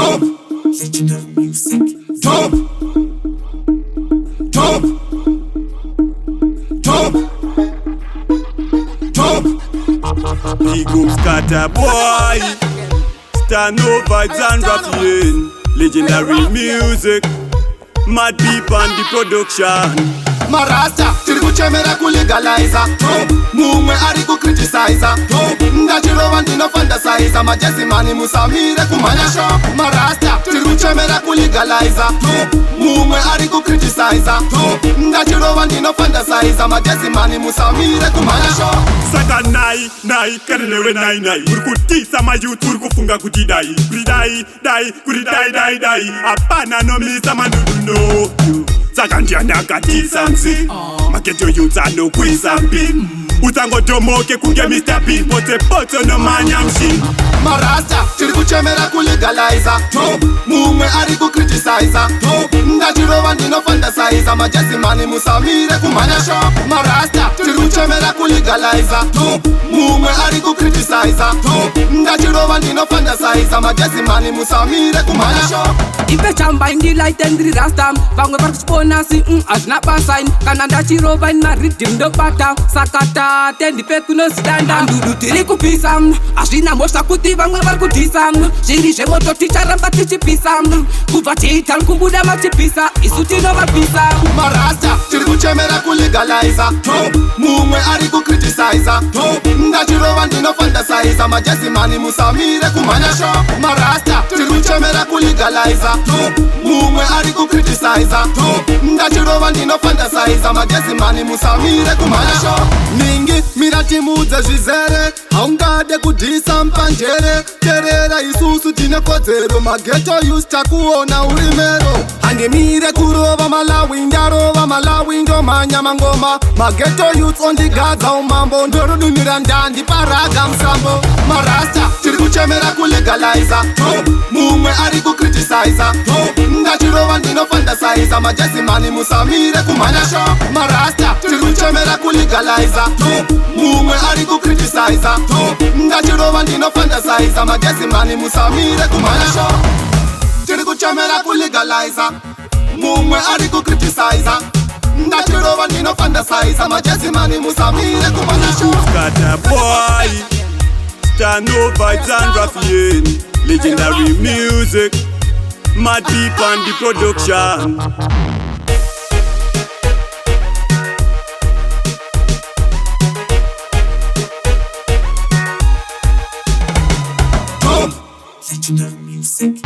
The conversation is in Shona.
Top. Legendary music. Top. Top. Top. Top. Big up scatter boy. Stand no vibes and raffian. Legendary music. Mad beep on the production. Marasta, tiri kuchemera kulegaliza. Mumwe ari kukriticiza. Ndachirova ndinofantasiza. Majesi mani musamire kumanya shop. Marasta, tiri kuchemera kulegaliza. Mumwe ari kukriticiza. Ndachirova ndinofantasiza. Majesi mani musamire kumanya shop. Saka nai, karelewe nai. Urikutisa mayouth, urikufunga kutidai. Kuridai. Apana no misa mandudu no. Saka ndiandakatisa msi Maketo youths anokwisa mpi Utangotomoke kunge Mr. P Pote no manya mshi Marasta, tiri kuchemera kulegaliza. Mumwe ari kukriticiza. Ndachirova ndinofantasiza. Majesi mani musamire kumanya shop. Marasta, tiri kuchemera kulegaliza. Mumwe ari kukriticiza. Ndachirova ndinofantasiza. Majesi mani musamire kumanya shop. Ife chamba indi light and rasta. Vangwe vari kuchipona si azvina basa. Kana ndachirova ina rhythm ndobata. Sakata tendipe kunosidanda. Ndudu tiri kupisa azvina mosha kuti vamwe vari kudhisa. Zviri zvemoto ticharamba tichipisa. Kubva tiita kubuda machipisa. Isu tinovapisa. Marasta, tiri kuchemera kulegaliza. Mumwe ari kukriticiza. Ndachirova ndinofantasiza. Majesi mani musamire kumanya shop. Marasta, tiri kuchemera kulegaliza. Mumwe ari kukriticiza. Ndachirova ndinofantasiza. Majesi mani musamire kumanya shop. Ningi miratimudze zvizere. Haungade kudhisa mpanjere. Terera isusu tine kodzero. Mageto youths takuona urimero. Handimire kurova Malawi. Ndarova Malawi ndomanya mangoma. Mageto youths ondigadza umambo. Ndorudumira ndandi paraga musambo. Marasta, tiri kuchemera kulegaliza. Mumwe ari kukriticiza. Ndachirova ndinofantasiza. Majesi mani musamire kumanya shop. Marasta, tiri kuchemera kulegaliza. Mumwe ari kukriticiza. Ndachirova ndinofantasiza. Majesi mani musamire kumanya shop. Tiri kuchemera kulegaliza. Mumwe ari kukriticiza. Ndachirova ndinofantasiza. Majesi mani musamire kumanya shop. Scatter boy. Stand no vibes and raffian. Legendary music. Mad beep on the production. Legendary music.